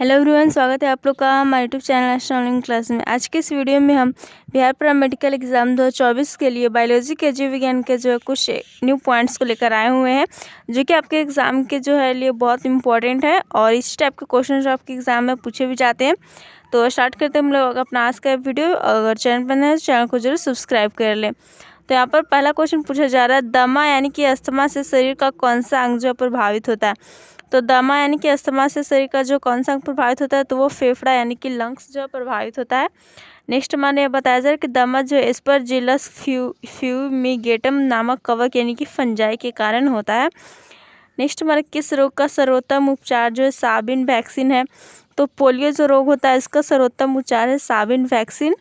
Hello everyone, स्वागत है आप लोग का हमारे यूट्यूब चैनल एस्ट्रोनॉमी क्लास में। आज के इस वीडियो में हम बिहार पैरामेडिकल एग्जाम 2024 के लिए बायोलॉजी के जीव विज्ञान के जो कुछ न्यू पॉइंट्स को लेकर आए हुए हैं, जो कि आपके एग्जाम के जो है लिए बहुत इंपॉर्टेंट है और इस टाइप के क्वेश्चन जो आपके एग्जाम में पूछे भी जाते हैं। तो स्टार्ट करते हैं हम लोग अपना आज का वीडियो। अगर चैनल पर नए तो चैनल को जरूर सब्सक्राइब कर लें। तो यहाँ पर पहला क्वेश्चन पूछा जा रहा है, दमा यानी कि अस्थमा से शरीर का कौन सा अंग जो प्रभावित होता है। तो दमा यानी कि अस्थमा से शरीर का जो कौन सा अंग प्रभावित होता है, तो वो फेफड़ा यानी कि लंग्स जो प्रभावित होता है। नेक्स्ट हमारे बताया जा रहा है कि दमा जो एस्परजिलस फ्यूमिगेटम नामक कवक यानी कि फंजाई के कारण होता है। नेक्स्ट हमारे किस रोग का सर्वोत्तम उपचार जो है साबिन वैक्सीन है। तो पोलियो जो रोग होता है इसका सर्वोत्तम उपचार है साबिन वैक्सीन।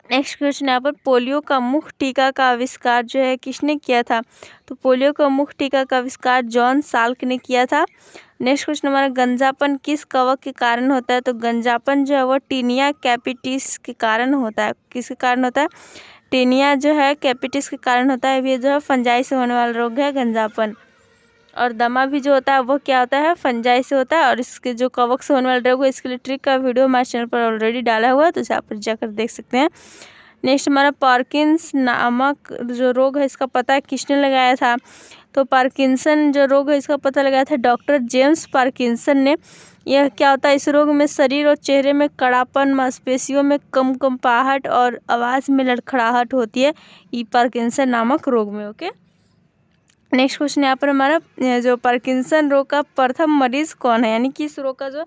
नेक्स्ट क्वेश्चन यहाँ पर पोलियो का मुख्य टीका का आविष्कार जो है किसने किया था। तो पोलियो का मुख्य टीका का आविष्कार जॉन साल्क ने किया था। नेक्स्ट क्वेश्चन हमारा गंजापन किस कवक के कारण होता है। तो गंजापन जो है वो टीनिया कैपिटिस के कारण होता है। किसके कारण होता है? टीनिया जो है कैपिटिस के कारण होता है। ये जो है फंजाई से होने वाला रोग है गंजापन। और दमा भी जो होता है वो क्या होता है? फंजाई से होता है। और इसके जो कवक से होने वाला रोग है इसके लिए ट्रिक का वीडियो हमारे चैनल पर ऑलरेडी डाला हुआ है, तो इसे आप जाकर देख सकते हैं। नेक्स्ट हमारा पार्किंस नामक जो रोग है इसका पता किसने लगाया था। तो पार्किंसन जो रोग है इसका पता लगाया था डॉक्टर जेम्स पार्किंसन ने। यह क्या होता है? इस रोग में शरीर और चेहरे में कड़ापन, मांसपेशियों में कंपाहट और आवाज़ में लड़खड़ाहट होती है ये पार्किंसन नामक रोग में। ओके, नेक्स्ट क्वेश्चन यहाँ पर हमारा जो पार्किंसन रोग का प्रथम मरीज कौन है, यानी कि इस रोग का जो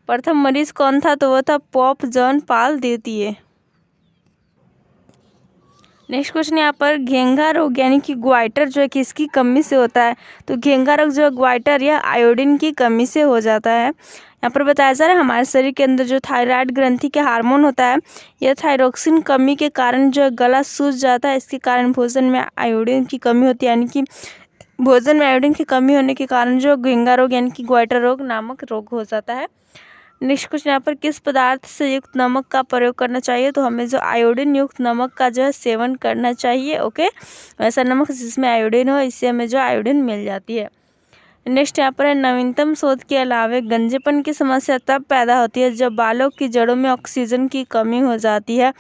प्रथम मरीज कौन था, तो वो था पॉप जॉन पाल द्वितीय। नेक्स्ट क्वेश्चन यहाँ पर घेंघा रोग यानी कि ग्वाइटर जो है किसकी कमी से होता है। तो घेंघा रोग जो है ग्वाइटर या आयोडीन की कमी से हो जाता है। यहाँ पर बताया जा रहा है हमारे शरीर के अंदर जो थायराइड ग्रंथि के हार्मोन होता है, यह थायरोक्सिन कमी के कारण जो है गला सूज जाता है। इसके कारण भोजन में आयोडीन की कमी होती है, यानी कि भोजन में आयोडीन की कमी होने के कारण जो घेंघा रोग यानी कि ग्वाइटर रोग नामक रोग हो जाता है। नेक्स्ट क्वेश्चन यहाँ पर किस पदार्थ से युक्त नमक का प्रयोग करना चाहिए। तो हमें जो आयोडीन युक्त नमक का जो है सेवन करना चाहिए। ओके, ऐसा नमक जिसमें आयोडीन हो, इससे हमें जो आयोडीन मिल जाती है। नेक्स्ट यहाँ पर है नवीनतम शोध के अलावा गंजेपन की समस्या तब पैदा होती है जब बालों की जड़ों में ऑक्सीजन की कमी हो जाती है।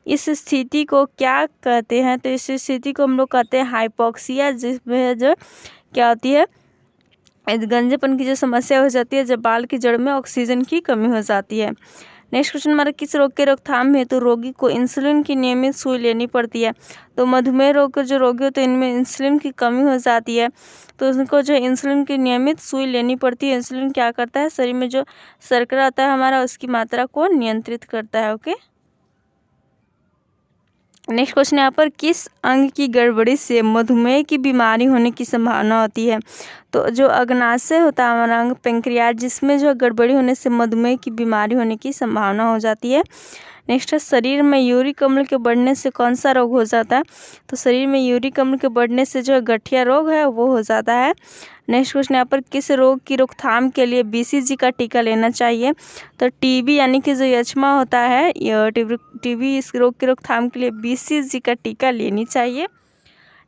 इस स्थिति को क्या कहते हैं। तो इस स्थिति को हम लोग कहते हैं हाइपोक्सिया, जिसमें जो क्या होती है गंजेपन की जो समस्या हो जाती है जब बाल की जड़ में ऑक्सीजन की कमी हो जाती है। नेक्स्ट क्वेश्चन हमारा किस रोग के रोकथाम हेतु रोगी को इंसुलिन की नियमित सुई लेनी पड़ती है। तो मधुमेह रोग के जो रोगी होते हैं इनमें इंसुलिन की कमी हो जाती है, तो उनको जो इंसुलिन की नियमित सुई लेनी पड़ती है। इंसुलिन क्या करता है? शरीर में जो शर्करा आता है हमारा उसकी मात्रा को नियंत्रित करता है। ओके, नेक्स्ट क्वेश्चन यहाँ पर किस अंग की गड़बड़ी से मधुमेह की बीमारी होने की संभावना होती है। तो जो अग्नाशय होता है हमारा अंग पेंक्रियाज, जिसमें जो गड़बड़ी होने से मधुमेह की बीमारी होने की संभावना हो जाती है। नेक्स्ट है शरीर में यूरिक अम्ल के बढ़ने से कौन सा रोग हो जाता है। तो शरीर में यूरिक अम्ल के बढ़ने से जो गठिया रोग है वो हो जाता है। नेक्स्ट क्वेश्चन यहाँ पर किस रोग की रोकथाम के लिए BCG का टीका लेना चाहिए। तो टीबी यानी कि जो यक्ष्मा होता है, टीबी इस रोग की रोकथाम के लिए BCG का टीका लेनी चाहिए।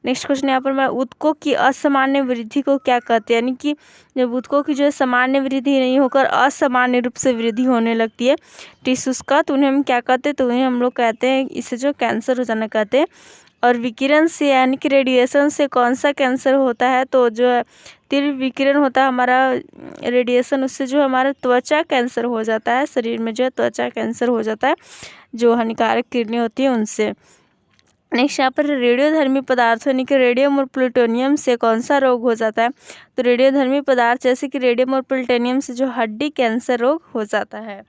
नेक्स्ट क्वेश्चन यहाँ पर हमारा ऊतकों की असामान्य वृद्धि को क्या कहते हैं, यानी कि जब ऊतकों की जो है सामान्य वृद्धि नहीं होकर असामान्य रूप से वृद्धि होने लगती है टिश्यूज का, तो उन्हें हम क्या कहते हैं। तो उन्हें हम लोग कहते हैं, इसे जो कैंसर हो जाना कहते हैं। और विकिरण से यानी कि रेडिएशन से कौन सा कैंसर होता है। तो जो है तीव्र विकिरण होता है हमारा रेडिएशन, उससे जो हमारा त्वचा कैंसर हो जाता है। शरीर में जो है त्वचा कैंसर हो जाता है, जो हानिकारक किरणें होती हैं उनसे। नेक्स्ट यहाँ पर रेडियोधर्मी पदार्थ यानी कि रेडियम और प्लूटोनियम से कौन सा रोग हो जाता है। तो रेडियोधर्मी पदार्थ जैसे कि रेडियम और प्लूटोनियम से जो हड्डी कैंसर रोग हो जाता है।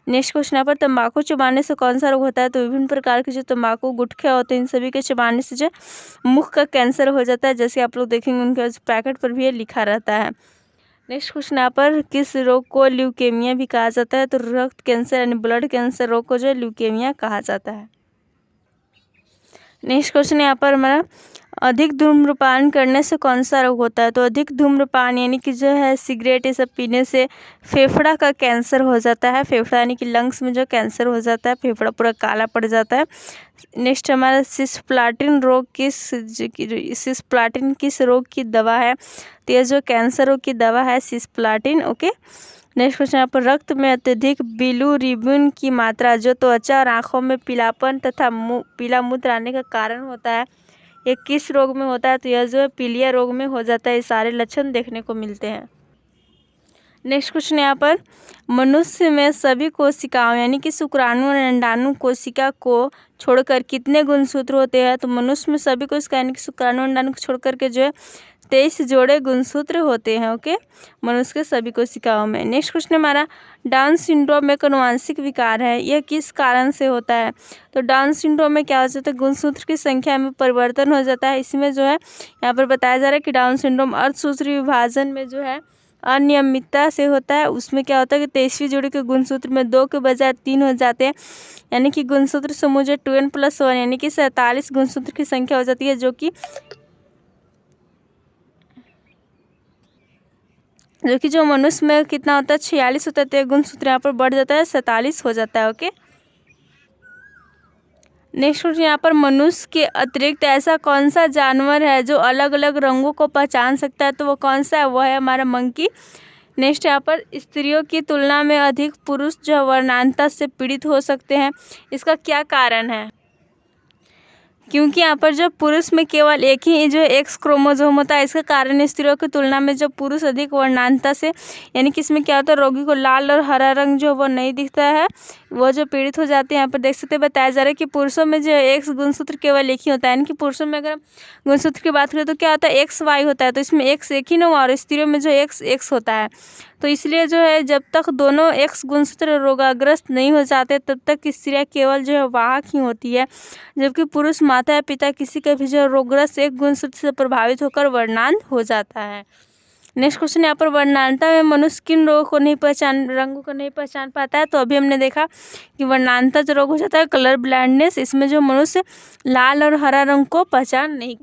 नेक्स्ट क्वेश्चन यहाँ पर तंबाकू चबाने से कौन सा रोग होता है। तो विभिन्न प्रकार के जो तंबाकू गुटखे होते हैं इन सभी के चबाने से जो मुख का कैंसर हो जाता है, जैसे आप लोग देखेंगे उनके पैकेट पर भी ये लिखा रहता है। नेक्स्ट क्वेश्चन यहाँ पर किस रोग को ल्यूकेमिया भी कहा जाता है। तो रक्त कैंसर यानी ब्लड कैंसर रोग को जो ल्यूकेमिया कहा जाता है। नेक्स्ट क्वेश्चन यहाँ पर हमारा अधिक धूम्रपान करने से कौन सा रोग होता है। तो अधिक धूम्रपान यानी कि जो है सिगरेट ये सब पीने से फेफड़ा का कैंसर हो जाता है। फेफड़ा यानी कि लंग्स में जो कैंसर हो जाता है, फेफड़ा पूरा काला पड़ जाता है। नेक्स्ट हमारा सिस्प्लाटिन रोग सिस्प्लाटिन किस रोग की दवा है। तो ये जो कैंसर रोग की दवा है सिस्प्लाटिन। ओके, नेक्स्ट क्वेश्चन यहाँ पर रक्त में अत्यधिक बिलिरुबिन की मात्रा जो त्वचा और आँखों में पीलापन तथा पीला मूत्र आने का कारण होता है, ये किस रोग में होता है? तो यह जो है पीलिया रोग में हो जाता है। ये सारे लक्षण देखने को मिलते हैं। नेक्स्ट क्वेश्चन यहाँ पर मनुष्य में सभी कोशिकाओं यानी कि शुक्राणु और अंडाणु कोशिका को छोड़कर कितने गुणसूत्र होते हैं? तो मनुष्य में सभी कोशिका यानी कि शुक्राणु अंडाणु को छोड़कर के जो है 23 जोड़े गुणसूत्र होते हैं। ओके, मनुष्य के सभी कोशिकाओं में। नेक्स्ट क्वेश्चन हमारा डाउन सिंड्रोम एक आनुवंशिक विकार है, यह किस कारण से होता है? तो डाउन सिंड्रोम में क्या हो जाता है? गुणसूत्र की संख्या में परिवर्तन हो जाता है। इसमें जो है यहाँ पर बताया जा रहा है कि डाउन सिंड्रोम अर्धसूत्री विभाजन में जो है अनियमितता से होता है। उसमें क्या होता है कि 23वीं जोड़ी के गुणसूत्र में 2 के बजाय 3 हो जाते हैं, यानी कि गुणसूत्र समूह जो 2n+1 यानी कि 47 गुणसूत्र की संख्या हो जाती है, जो कि जो मनुष्य में कितना होता है 46 होता है, तो गुणसूत्र यहाँ पर बढ़ जाता है 47 हो जाता है। ओके, नेक्स्ट क्वेश्चन यहाँ पर मनुष्य के अतिरिक्त ऐसा कौन सा जानवर है जो अलग अलग रंगों को पहचान सकता है? तो वो कौन सा है? वो है हमारा मंकी। नेक्स्ट यहाँ पर स्त्रियों की तुलना में अधिक पुरुष जो वर्णांतता से पीड़ित हो सकते हैं, इसका क्या कारण है? क्योंकि यहाँ पर जो पुरुष में केवल एक ही जो एक्स क्रोमोसोम होता है, इसका कारण स्त्रियों की तुलना में जो पुरुष अधिक वर्णांतता से, यानी कि इसमें क्या होता है रोगी को लाल और हरा रंग जो वो नहीं दिखता है, वो जो पीड़ित हो जाते हैं। यहाँ पर देख सकते हैं बताया जा रहा है कि पुरुषों में जो एक्स गुणसूत्र केवल एक ही होता है, यानी कि पुरुषों में अगर गुणसूत्र की बात करें तो क्या होता है एक्स वाई होता है, तो इसमें एक्स एक ही ना हुआ, और स्त्रियों में जो एक्स होता है। तो इसलिए जो है जब तक दोनों एक्स गुणसूत्र रोगाग्रस्त नहीं हो जाते तब तक स्त्रियाँ केवल जो है वाहक ही होती है, जबकि पुरुष माता या पिता किसी का भी जो रोगग्रस्त एक गुणसूत्र से प्रभावित होकर वर्णांत हो जाता है। नेक्स्ट क्वेश्चन यहाँ पर वर्णांतता में मनुष्य किन रोगों को नहीं रंगों को नहीं पहचान पाता है? तो अभी हमने देखा कि वर्णांतता जो रोग हो जाता है कलर ब्लाइंडनेस, इसमें जो मनुष्य लाल और हरा रंग को पहचान नहीं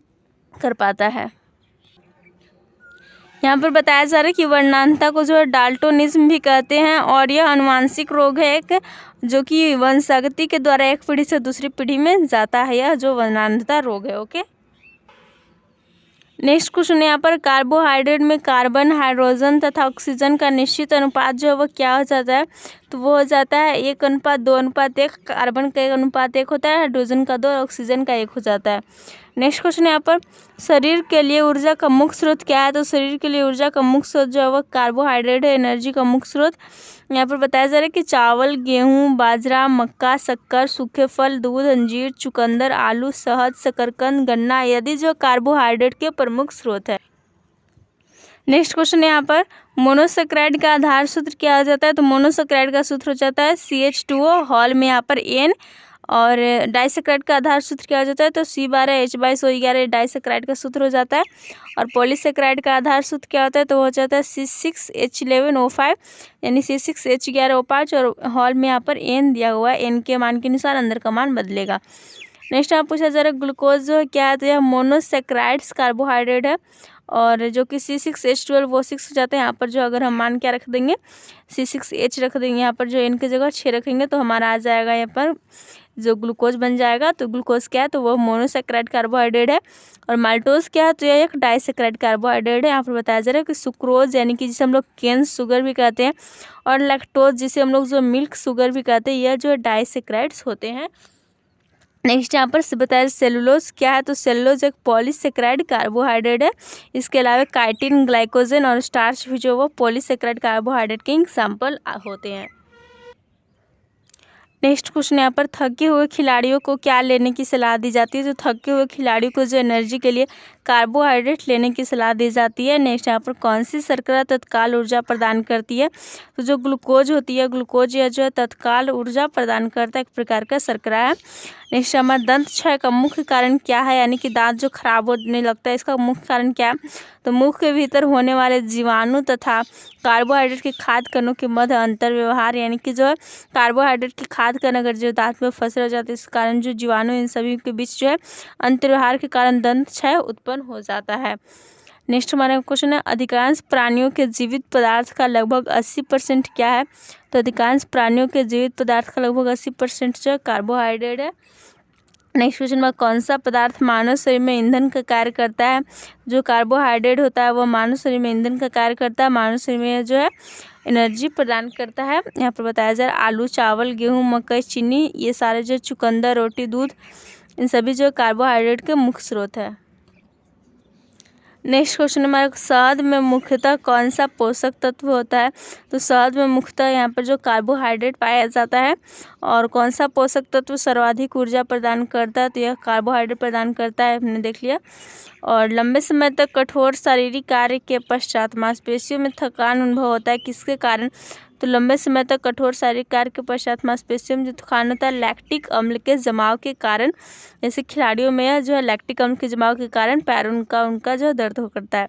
कर पाता है। यहाँ पर बताया जा रहा है कि वर्णांतता को जो है डाल्टोनिज्म भी कहते हैं, और यह आनुवंशिक रोग है एक जो कि वंशागति के द्वारा एक पीढ़ी से दूसरी पीढ़ी में जाता है, यह जो वर्णांतता रोग है। ओके, नेक्स्ट क्वेश्चन यहाँ पर कार्बोहाइड्रेट में कार्बन, हाइड्रोजन तथा ऑक्सीजन का निश्चित अनुपात जो है वो क्या हो जाता है? तो वो हो जाता है 1:2:1। कार्बन का 1:1 होता है, हाइड्रोजन का 2 और ऑक्सीजन का 1 हो जाता है। नेक्स्ट क्वेश्चन यहाँ पर शरीर के लिए ऊर्जा का मुख्य स्रोत क्या है? तो शरीर के लिए ऊर्जा का मुख्य स्रोत जो है वो कार्बोहाइड्रेट है, एनर्जी का मुख्य स्रोत। यहाँ पर बताया जा रहा है कि चावल, गेहूं, बाजरा, मक्का, शक्कर, सूखे फल, दूध, अंजीर, चुकंदर, आलू, शहद, शकरकंद, गन्ना आदि जो कार्बोहाइड्रेट के प्रमुख स्रोत है। नेक्स्ट क्वेश्चन यहाँ पर मोनोसेक्राइड का आधार सूत्र क्या हो जाता है? तो मोनोसेक्राइड का सूत्र हो जाता है CH2O, हॉल में यहाँ पर N, और डाइसेक्राइड का आधार सूत्र क्या हो जाता है? तो C12H22O11 डाइसेक्राइड का सूत्र हो जाता है। और पॉलीसेक्राइड का आधार सूत्र क्या होता है? तो वो हो जाता है C6H11O5 यानी C6H11O5, और हॉल में यहाँ पर N दिया हुआ है, N के मान के अनुसार अंदर का मान बदलेगा। नेक्स्ट यहाँ पूछा जा रहा है ग्लूकोज जो है क्या है? तो यह मोनोसेक्राइड्स कार्बोहाइड्रेट है, और जो कि C6H12 वो 6 हो जाता है। यहाँ पर जो अगर हम मान क्या रख देंगे C6H रख देंगे, यहाँ पर जो N की जगह 6 रखेंगे तो हमारा आ जाएगा यहाँ पर जो ग्लूकोज बन जाएगा। तो ग्लूकोज क्या है? तो वो मोनोसेक्राइड कार्बोहाइड्रेट है। और माल्टोज क्या है? तो यह एक डाइसेक्राइड कार्बोहाइड्रेट है। यहाँ पर बताया जा रहा है कि सुक्रोज यानी कि जिसे हम लोग केन शुगर भी कहते हैं, और लैक्टोज जिसे हम लोग जो मिल्क शुगर भी कहते हैं, यह जो है डाइसेक्राइड्स होते हैं। नेक्स्ट यहाँ पर बताया सेलुलोज क्या है? तो सेलुलोज एक पॉलीसेक्राइड कार्बोहाइड्रेट है। इसके अलावा काइटिन, ग्लाइकोजन और स्टार्च भी जो वो पॉलीसेक्राइड कार्बोहाइड्रेट के एग्जाम्पल होते हैं। नेक्स्ट क्वेश्चन यहाँ पर थके हुए खिलाड़ियों को क्या लेने की सलाह दी जाती है? तो थके हुए खिलाड़ियों को जो एनर्जी के लिए कार्बोहाइड्रेट लेने की सलाह दी जाती है। नेक्स्ट यहाँ पर कौन सी शर्करा तत्काल ऊर्जा प्रदान करती है? तो जो ग्लूकोज होती है, ग्लूकोज यह जो है तत्काल ऊर्जा प्रदान करता है, एक प्रकार का शर्करा है। नेक्स्ट हमारा दंत क्षय का मुख्य कारण क्या है? यानी कि दांत जो खराब होने लगता है, इसका मुख्य कारण क्या है? तो मुख के भीतर होने वाले जीवाणु तथा कार्बोहाइड्रेट के खाद्य कणों के मध्य अंतर व्यवहार, यानी कि जो है कार्बोहाइड्रेट के खाद्य कण अगर जो दांत में फंस रह जाते हैं, इस कारण जो जीवाणु इन सभी के बीच जो है अंतर व्यवहार के कारण दंत क्षय उत्पन्न हो जाता है। नेक्स्ट हमारा क्वेश्चन है अधिकांश प्राणियों के जीवित पदार्थ का लगभग 80% क्या है? तो अधिकांश प्राणियों के जीवित पदार्थ का लगभग 80% जो कार्बोहाइड्रेट है। नेक्स्ट क्वेश्चन में कौन सा पदार्थ मानव शरीर में ईंधन का कार्य करता है? जो कार्बोहाइड्रेट होता है वो मानव शरीर में ईंधन का कार्य करता है। मानव शरीर में जो है एनर्जी प्रदान करता है। यहाँ पर बताया जा रहा है आलू, चावल, गेहूँ, मकई, चीनी, ये सारे जो चुकंदर, रोटी, दूध, इन सभी जो कार्बोहाइड्रेट के मुख्य स्रोत है। नेक्स्ट क्वेश्चन हमारा, शहद में मुख्यतः कौन सा पोषक तत्व होता है? तो शहद में मुख्यतः यहाँ पर जो कार्बोहाइड्रेट पाया जाता है। और कौन सा पोषक तत्व सर्वाधिक ऊर्जा प्रदान करता है? तो यह कार्बोहाइड्रेट प्रदान करता है, हमने देख लिया। और लंबे समय तक कठोर शारीरिक कार्य के पश्चात मांसपेशियों में थकान अनुभव होता है, किसके कारण? तो लंबे समय तक कठोर शारीरिक कार्य के पश्चात मांसपेशियों में जो थकान होता है लैक्टिक अम्ल के जमाव के कारण। जैसे खिलाड़ियों में जो है लैक्टिक अम्ल के जमाव के कारण पैर उनका जो दर्द हो करता है।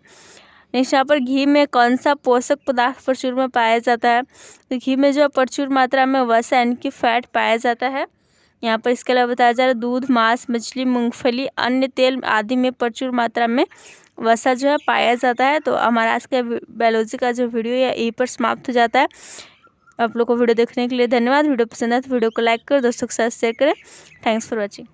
नेक्स्ट यहाँ पर घी में कौन सा पोषक पदार्थ प्रचुर में पाया जाता है? तो घी में जो प्रचुर मात्रा में वसा यानी कि फैट पाया जाता है। यहाँ पर इसके अलावा बताया जा रहा है दूध, मांस, मछली, मूंगफली, अन्य तेल आदि में प्रचुर मात्रा में वसा जो है पाया जाता है। तो हमारा आज का बायोलॉजी का जो वीडियो है यहीं पर समाप्त हो जाता है। आप लोग को वीडियो देखने के लिए धन्यवाद। वीडियो पसंद आए तो वीडियो को लाइक कर दोस्तों के साथ शेयर करें। Thanks for watching.